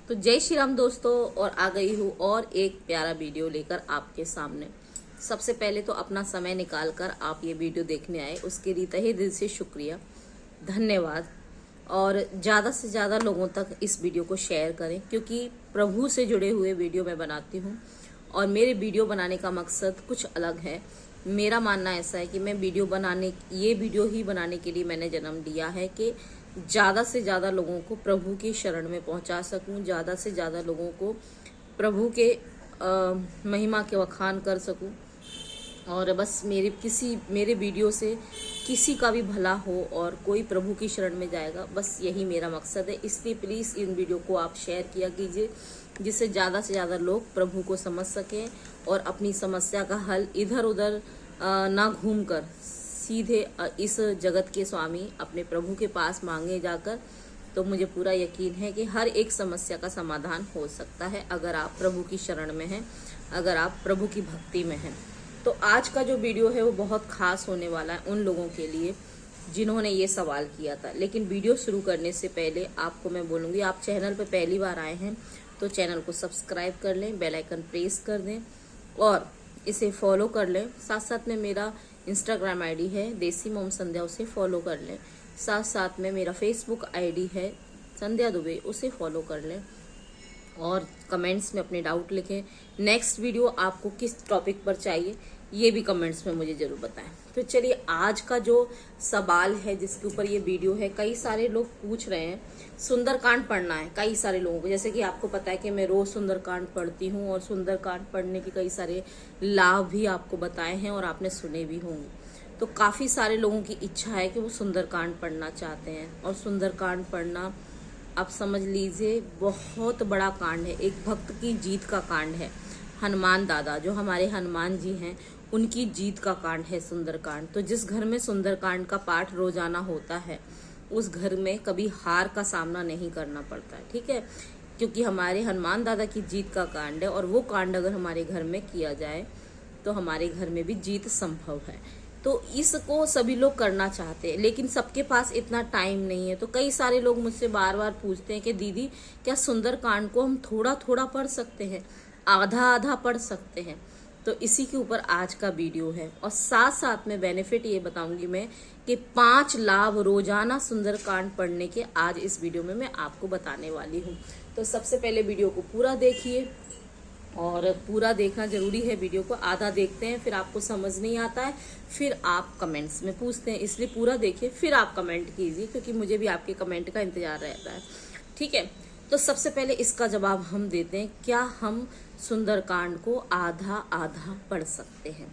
तो जय श्री राम दोस्तों, और आ गई हूँ और एक प्यारा वीडियो लेकर आपके सामने। सबसे पहले तो अपना समय निकाल कर आप ये वीडियो देखने आए, उसके लिए तहे दिल से शुक्रिया, धन्यवाद। और ज़्यादा से ज़्यादा लोगों तक इस वीडियो को शेयर करें, क्योंकि प्रभु से जुड़े हुए वीडियो मैं बनाती हूँ और मेरे वीडियो बनाने का मकसद कुछ अलग है। मेरा मानना ऐसा है कि मैं ये वीडियो ही बनाने के लिए मैंने जन्म लिया है कि ज़्यादा से ज़्यादा लोगों को प्रभु की शरण में पहुंचा सकूं, ज़्यादा से ज़्यादा लोगों को प्रभु के महिमा के वखान कर सकूं। और बस मेरे वीडियो से किसी का भी भला हो और कोई प्रभु की शरण में जाएगा, बस यही मेरा मकसद है। इसलिए प्लीज़ इन वीडियो को आप शेयर किया कीजिए, जिससे ज़्यादा से ज़्यादा लोग प्रभु को समझ सकें और अपनी समस्या का हल इधर उधर ना घूमकर सीधे इस जगत के स्वामी अपने प्रभु के पास मांगे जाकर। तो मुझे पूरा यकीन है कि हर एक समस्या का समाधान हो सकता है अगर आप प्रभु की शरण में हैं, अगर आप प्रभु की भक्ति में हैं। तो आज का जो वीडियो है वो बहुत खास होने वाला है उन लोगों के लिए जिन्होंने ये सवाल किया था। लेकिन वीडियो शुरू करने से पहले आपको मैं बोलूँगी, आप चैनल पर पहली बार आए हैं तो चैनल को सब्सक्राइब कर लें, बेल आइकन प्रेस कर दें और इसे फॉलो कर लें। साथ साथ में मेरा इंस्टाग्राम आईडी है देसी मोम संध्या, उसे फॉलो कर लें। साथ साथ में मेरा फेसबुक आईडी है संध्या दुबे, उसे फॉलो कर लें और कमेंट्स में अपने डाउट लिखें। नेक्स्ट वीडियो आपको किस टॉपिक पर चाहिए ये भी कमेंट्स में मुझे जरूर बताएं। तो चलिए, आज का जो सवाल है जिसके ऊपर ये वीडियो है, कई सारे लोग पूछ रहे हैं सुंदरकांड पढ़ना है कई सारे लोगों को। जैसे कि आपको पता है कि मैं रोज सुंदरकांड पढ़ती हूँ और सुंदरकांड पढ़ने के कई सारे लाभ भी आपको बताए हैं और आपने सुने भी होंगे। तो काफी सारे लोगों की इच्छा है कि वो सुंदरकांड पढ़ना चाहते हैं। और सुंदरकांड पढ़ना, आप समझ लीजिए, बहुत बड़ा कांड है, एक भक्त की जीत का कांड है। हनुमान दादा, जो हमारे हनुमान जी हैं, उनकी जीत का कांड है सुंदरकांड। तो जिस घर में सुंदरकांड का पाठ रोजाना होता है उस घर में कभी हार का सामना नहीं करना पड़ता है, ठीक है, क्योंकि हमारे हनुमान दादा की जीत का कांड है। और वो कांड अगर हमारे घर में किया जाए तो हमारे घर में भी जीत संभव है। तो इसको सभी लोग करना चाहते हैं, लेकिन सबके पास इतना टाइम नहीं है। तो कई सारे लोग मुझसे बार बार पूछते हैं कि दीदी, क्या सुंदरकांड को हम थोड़ा थोड़ा पढ़ सकते हैं, आधा आधा पढ़ सकते हैं? तो इसी के ऊपर आज का वीडियो है। और साथ साथ में बेनिफिट ये बताऊंगी मैं कि 5 लाभ रोजाना सुंदरकांड पढ़ने के आज इस वीडियो में मैं आपको बताने वाली हूँ। तो सबसे पहले वीडियो को पूरा देखिए, और पूरा देखना जरूरी है। वीडियो को आधा देखते हैं, फिर आपको समझ नहीं आता है, फिर आप कमेंट्स में पूछते हैं, इसलिए पूरा देखिए फिर आप कमेंट कीजिए, क्योंकि मुझे भी आपके कमेंट का इंतजार रहता है, ठीक है। तो सबसे पहले इसका जवाब हम देते हैं, क्या हम सुंदरकांड को आधा आधा पढ़ सकते हैं?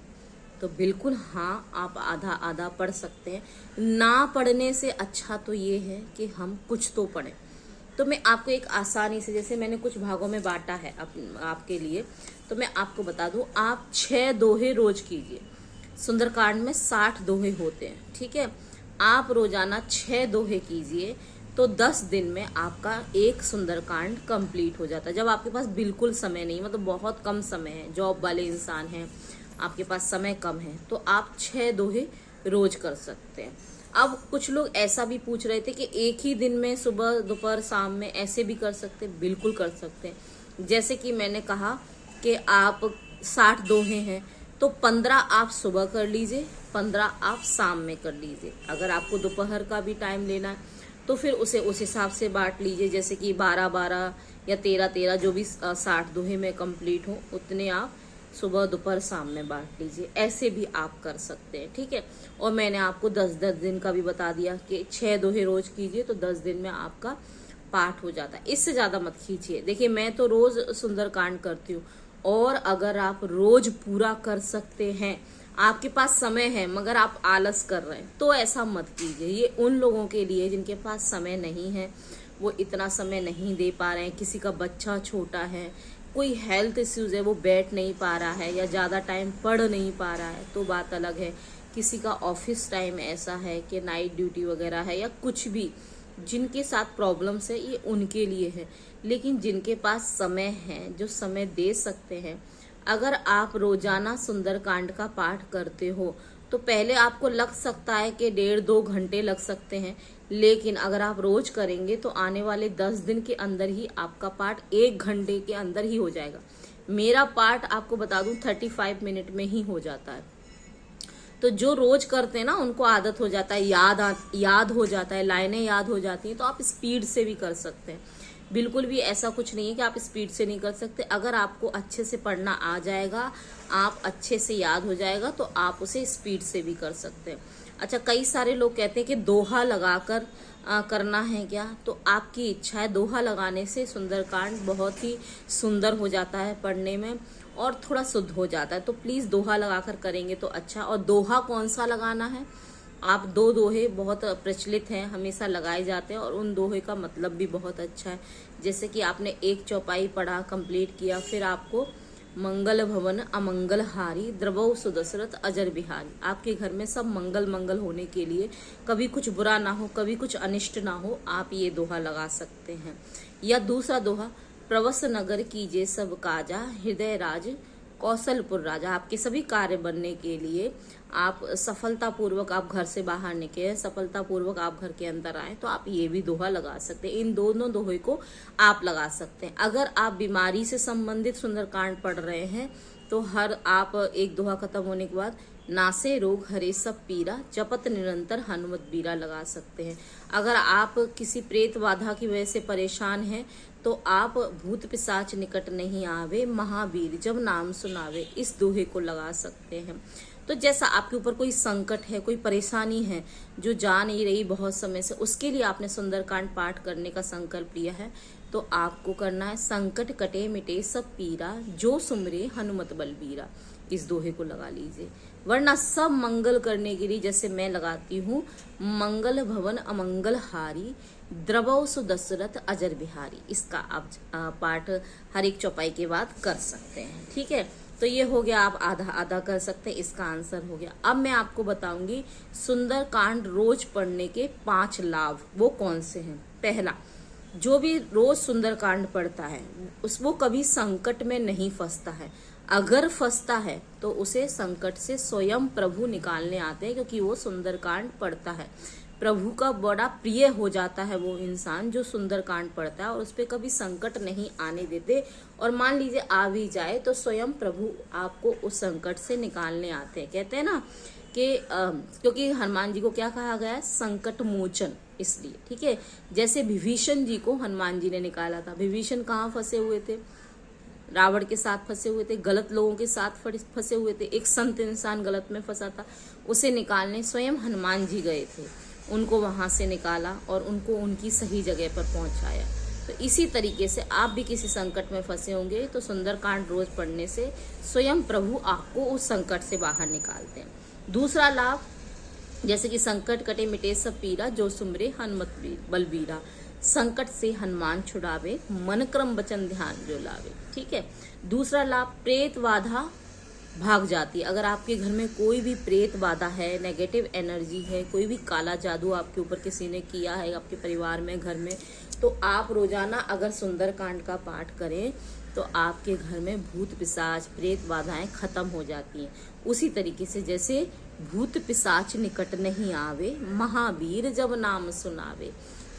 तो बिल्कुल हाँ, आप आधा आधा पढ़ सकते हैं। ना पढ़ने से अच्छा तो ये है कि हम कुछ तो पढ़ें। तो मैं आपको एक आसानी से, जैसे मैंने कुछ भागों में बांटा है आपके लिए, तो मैं आपको बता दूं, आप 6 दोहे रोज कीजिए। सुंदरकांड में 60 दोहे होते हैं, ठीक है। आप रोजाना 6 दोहे कीजिए तो 10 दिन में आपका एक सुंदरकांड कंप्लीट हो जाता है। जब आपके पास बिल्कुल समय नहीं, मतलब बहुत कम समय है, जॉब वाले इंसान हैं, आपके पास समय कम है, तो आप 6 दोहे रोज कर सकते हैं। अब कुछ लोग ऐसा भी पूछ रहे थे कि एक ही दिन में सुबह दोपहर शाम में ऐसे भी कर सकते हैं। बिल्कुल कर सकते हैं। जैसे कि मैंने कहा कि आप 60 दोहे हैं तो 15 आप सुबह कर लीजिए, 15 आप शाम में कर लीजिए। अगर आपको दोपहर का भी टाइम लेना है तो फिर उसे उस हिसाब से बांट लीजिए, जैसे कि 12-12 या 13-13, जो भी 60 दोहे में कंप्लीट हो उतने आप सुबह दोपहर शाम में बांट लीजिए। ऐसे भी आप कर सकते हैं, ठीक है। और मैंने आपको 10-10 दिन का भी बता दिया कि 6 दोहे रोज कीजिए तो 10 दिन में आपका पाठ हो जाता है। इससे ज्यादा मत खींचिए। देखिए, मैं तो रोज सुंदरकांड करती हूँ, और अगर आप रोज पूरा कर सकते हैं, आपके पास समय है मगर आप आलस कर रहे हैं, तो ऐसा मत कीजिए। ये उन लोगों के लिए जिनके पास समय नहीं है, वो इतना समय नहीं दे पा रहे हैं, किसी का बच्चा छोटा है, कोई हेल्थ इश्यूज है, वो बैठ नहीं पा रहा है या ज़्यादा टाइम पढ़ नहीं पा रहा है, तो बात अलग है। किसी का ऑफिस टाइम ऐसा है कि नाइट ड्यूटी वगैरह है या कुछ भी, जिनके साथ प्रॉब्लम्स है, ये उनके लिए है। लेकिन जिनके पास समय है, जो समय दे सकते हैं, अगर आप रोजाना सुंदरकांड का पाठ करते हो तो पहले आपको लग सकता है कि 1.5-2 घंटे लग सकते हैं, लेकिन अगर आप रोज करेंगे तो आने वाले 10 दिन के अंदर ही आपका पाठ 1 घंटे के अंदर ही हो जाएगा। मेरा पाठ आपको बता दूं 35 मिनट में ही हो जाता है। तो जो रोज करते हैं ना उनको आदत हो जाता है, याद हो जाता है, लाइनें याद हो जाती हैं, तो आप स्पीड से भी कर सकते हैं। बिल्कुल भी ऐसा कुछ नहीं है कि आप स्पीड से नहीं कर सकते। अगर आपको अच्छे से पढ़ना आ जाएगा, आप अच्छे से याद हो जाएगा, तो आप उसे स्पीड से भी कर सकते हैं। अच्छा, कई सारे लोग कहते हैं कि दोहा लगाकर करना है क्या, तो आपकी इच्छा है। दोहा लगाने से सुंदरकांड बहुत ही सुंदर हो जाता है पढ़ने में और थोड़ा शुद्ध हो जाता है। तो प्लीज दोहा लगाकर करेंगे तो अच्छा। और दोहा कौन सा लगाना है, आप 2 दोहे बहुत प्रचलित हैं, हमेशा लगाए जाते हैं और उन दोहे का मतलब भी बहुत अच्छा है। जैसे कि आपने 1 चौपाई पढ़ा, कंप्लीट किया, फिर आपको मंगल भवन अमंगल हारी द्रवौ सुदशरथ अजर बिहारी। आपके घर में सब मंगल मंगल होने के लिए, कभी कुछ बुरा ना हो, कभी कुछ अनिष्ट ना हो, आप ये दोहा लगा सकते हैं। या दूसरा दोहा, प्रवस नगर कीजिए सब काजा हृदय राज कौशलपुर राजा। आपके सभी कार्य बनने के लिए, आप सफलतापूर्वक आप घर से बाहर निकले, सफलतापूर्वक आप घर के अंदर आए, तो आप ये भी दोहा लगा सकते हैं। इन दोनों दोहे को आप लगा सकते हैं। अगर आप बीमारी से संबंधित सुंदरकांड पढ़ रहे हैं तो आप एक दोहा खत्म होने के बाद नासे रोग हरे सब पीरा जपत निरंतर हनुमत बीरा लगा सकते हैं। अगर आप किसी प्रेत बाधा की वजह से परेशान हैं तो आप भूत पिशाच निकट नहीं आवे महावीर जब नाम सुनावे, इस दोहे को लगा सकते हैं। तो जैसा आपके ऊपर कोई संकट है, कोई परेशानी है जो जा नहीं रही बहुत समय से, उसके लिए आपने सुंदरकांड पाठ करने का संकल्प लिया है, तो आपको करना है संकट कटे मिटे सब पीरा जो सुमरे हनुमत बलबीरा। इस दोहे को लगा लीजिए। वरना सब मंगल करने के लिए जैसे मैं लगाती हूँ, मंगल भवन अमंगल हारी द्रवौ सुदशरथ अजर बिहारी, इसका आप पाठ हर एक चौपाई के बाद कर सकते हैं। ठीक है, तो ये हो गया, आप आधा आधा कर सकते हैं, इसका आंसर हो गया। अब मैं आपको बताऊंगी सुंदरकांड रोज पढ़ने के 5 लाभ, वो कौन से हैं। पहला, जो भी रोज सुंदरकांड पढ़ता है वो कभी संकट में नहीं फंसता है। अगर फंसता है तो उसे संकट से स्वयं प्रभु निकालने आते हैं, क्योंकि वो सुंदरकांड पढ़ता है। प्रभु का बड़ा प्रिय हो जाता है वो इंसान जो सुंदरकांड पढ़ता है और उस पर कभी संकट नहीं आने देते। और मान लीजिए आ भी जाए तो स्वयं प्रभु आपको उस संकट से निकालने आते हैं। कहते हैं ना कि क्योंकि हनुमान जी को क्या कहा गया है, संकट मोचन, इसलिए। ठीक है, जैसे विभीषण जी को हनुमान जी ने निकाला था। विभीषण कहाँ फंसे हुए थे, रावण के साथ फंसे हुए थे, गलत लोगों के साथ फंसे हुए थे। एक संत इंसान गलत में फंसा था, उसे निकालने स्वयं हनुमान जी गए थे, उनको वहां से निकाला और उनको उनकी सही जगह पर पहुंचाया। तो इसी तरीके से आप भी किसी संकट में फंसे होंगे तो सुंदरकांड रोज पढ़ने से स्वयं प्रभु आपको उस संकट से बाहर निकालते हैं। दूसरा लाभ, जैसे कि संकट कटे मिटे सब पीरा जो सुमरे हनुमत बलबीरा, संकट से हनुमान छुड़ावे मन क्रम वचन ध्यान जो लावे। ठीक है। दूसरा लाभ, प्रेत बाधा भाग जाती है। अगर आपके घर में कोई भी प्रेत बाधा है, नेगेटिव एनर्जी है, कोई भी काला जादू आपके ऊपर किसी ने किया है आपके परिवार में, घर में, तो आप रोजाना अगर सुंदरकांड का पाठ करें तो आपके घर में भूत पिशाच प्रेत बाधाएं खत्म हो जाती हैं। उसी तरीके से जैसे भूत पिशाच निकट नहीं आवे महावीर जब नाम सुनावे,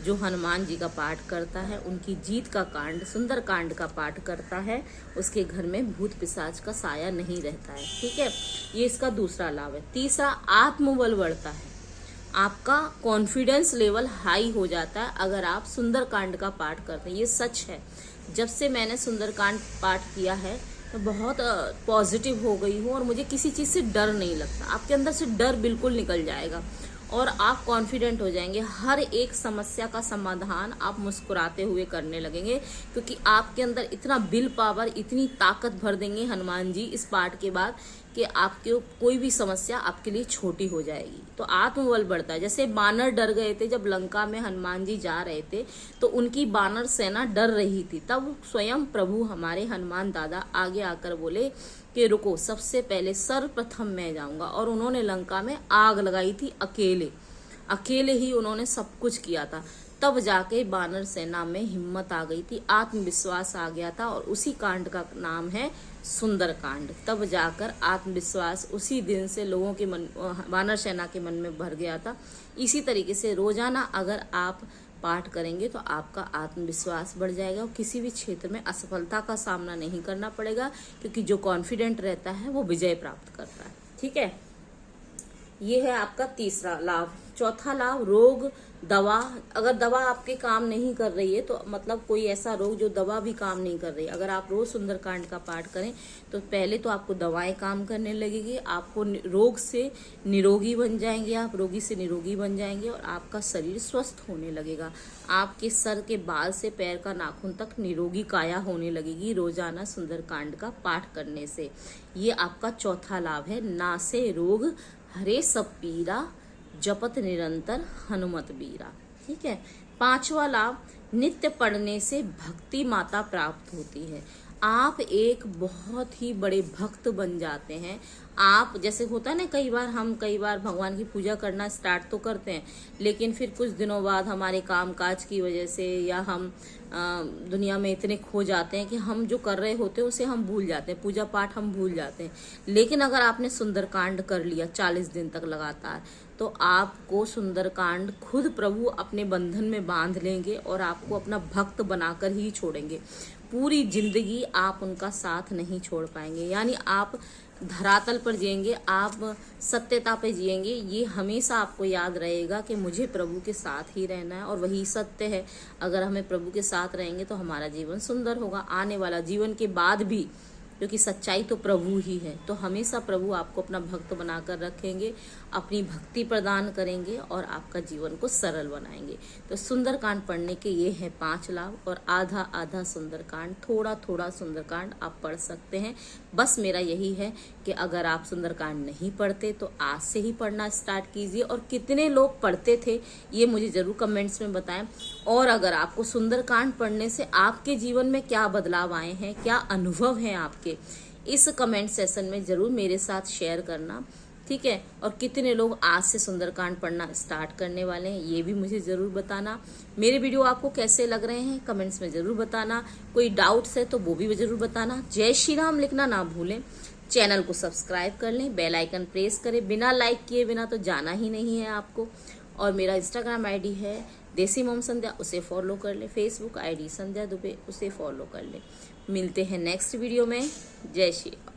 जो हनुमान जी का पाठ करता है, उनकी जीत का कांड सुंदर कांड का पाठ करता है, उसके घर में भूत पिशाच का साया नहीं रहता है। ठीक है, ये इसका दूसरा लाभ है। तीसरा, आत्मबल बढ़ता है, आपका कॉन्फिडेंस लेवल हाई हो जाता है अगर आप सुंदरकांड का पाठ करते हैं। ये सच है, जब से मैंने सुंदरकांड पाठ किया है मैं बहुत पॉजिटिव हो गई हूँ और मुझे किसी चीज से डर नहीं लगता। आपके अंदर से डर बिल्कुल निकल जाएगा और आप कॉन्फिडेंट हो जाएंगे। हर एक समस्या का समाधान आप मुस्कुराते हुए करने लगेंगे, क्योंकि आपके अंदर इतना विल पावर, इतनी ताकत भर देंगे हनुमान जी इस पाठ के बाद कि आपके कोई भी समस्या आपके लिए छोटी हो जाएगी। तो आत्मबल बढ़ता है। जैसे बानर डर गए थे जब लंका में हनुमान जी जा रहे थे, तो उनकी बानर सेना डर रही थी, तब स्वयं प्रभु हमारे हनुमान दादा आगे आकर बोले कि रुको, सबसे पहले सर्वप्रथम मैं जाऊंगा। और उन्होंने लंका में आग लगाई थी, अकेले ही उन्होंने सब कुछ किया था। तब जाके वानर सेना में हिम्मत आ गई थी, आत्मविश्वास आ गया था, और उसी कांड का नाम है सुंदर कांड। तब जाकर आत्मविश्वास उसी दिन से लोगों के मन, वानर सेना के मन में भर गया था। इसी तरीके से रोजाना अगर आप पाठ करेंगे तो आपका आत्मविश्वास बढ़ जाएगा और किसी भी क्षेत्र में असफलता का सामना नहीं करना पड़ेगा, क्योंकि जो कॉन्फिडेंट रहता है वो विजय प्राप्त करता है। ठीक है, ये है आपका तीसरा लाभ। चौथा लाभ, रोग दवा। अगर दवा आपके काम नहीं कर रही है तो मतलब कोई ऐसा रोग जो दवा भी काम नहीं कर रही है, अगर आप रोज सुंदरकांड का पाठ करें तो पहले तो आपको दवाएं काम करने लगेगी, आपको रोग से निरोगी बन जाएंगे, आप रोगी से निरोगी बन जाएंगे और आपका शरीर स्वस्थ होने लगेगा। आपके सर के बाल से पैर का नाखून तक निरोगी काया होने लगेगी रोजाना सुंदरकांड का पाठ करने से। ये आपका चौथा लाभ है। नासे रोग हरे सब पीरा, जपत निरंतर हनुमत बीरा। ठीक है। पांचवा लाभ, नित्य पढ़ने से भक्ति माता प्राप्त होती है। आप एक बहुत ही बड़े भक्त बन जाते हैं। आप जैसे होता है ना, कई बार भगवान की पूजा करना स्टार्ट तो करते हैं, लेकिन फिर कुछ दिनों बाद हमारे कामकाज की वजह से या हम दुनिया में इतने खो जाते हैं कि हम जो कर रहे होते हैं उसे हम भूल जाते हैं, पूजा पाठ हम भूल जाते हैं। लेकिन अगर आपने सुंदरकांड कर लिया 40 दिन तक लगातार, तो आपको सुंदरकांड खुद प्रभु अपने बंधन में बांध लेंगे और आपको अपना भक्त बनाकर ही छोड़ेंगे। पूरी जिंदगी आप उनका साथ नहीं छोड़ पाएंगे, यानी आप धरातल पर जिएंगे, आप सत्यता पे जिएंगे। ये हमेशा आपको याद रहेगा कि मुझे प्रभु के साथ ही रहना है और वही सत्य है। अगर हमें प्रभु के साथ रहेंगे तो हमारा जीवन सुंदर होगा। आने वाला जीवन के बाद भी, क्योंकि सच्चाई तो प्रभु ही है, तो हमेशा प्रभु आपको अपना भक्त बनाकर रखेंगे, अपनी भक्ति प्रदान करेंगे और आपका जीवन को सरल बनाएंगे। तो सुंदरकांड पढ़ने के ये हैं 5 लाभ, और आधा आधा सुंदरकांड, थोड़ा थोड़ा सुंदरकांड आप पढ़ सकते हैं। बस मेरा यही है कि अगर आप सुंदरकांड नहीं पढ़ते तो आज से ही पढ़ना स्टार्ट कीजिए। और कितने लोग पढ़ते थे ये मुझे जरूर कमेंट्स में बताएं। और अगर आपको सुंदरकांड पढ़ने से आपके जीवन में क्या बदलाव आए हैं, क्या अनुभव हैं आपके, इस कमेंट सेशन में जरूर मेरे साथ शेयर करना। ठीक है। और कितने लोग आज से सुंदरकांड पढ़ना स्टार्ट करने वाले हैं ये भी मुझे जरूर बताना। मेरे वीडियो आपको कैसे लग रहे हैं कमेंट्स में जरूर बताना। कोई डाउट्स है तो वो भी जरूर बताना। जय श्री राम लिखना ना भूलें। चैनल को सब्सक्राइब कर लें, बेल आइकन प्रेस करें। बिना लाइक किए बिना तो जाना ही नहीं है आपको। और मेरा इंस्टाग्राम आईडी है देसी मोम संध्या, उसे फॉलो कर ले। फेसबुक आईडी संध्या दुबे, उसे फॉलो कर ले। मिलते हैं नेक्स्ट वीडियो में। जय श्री राम।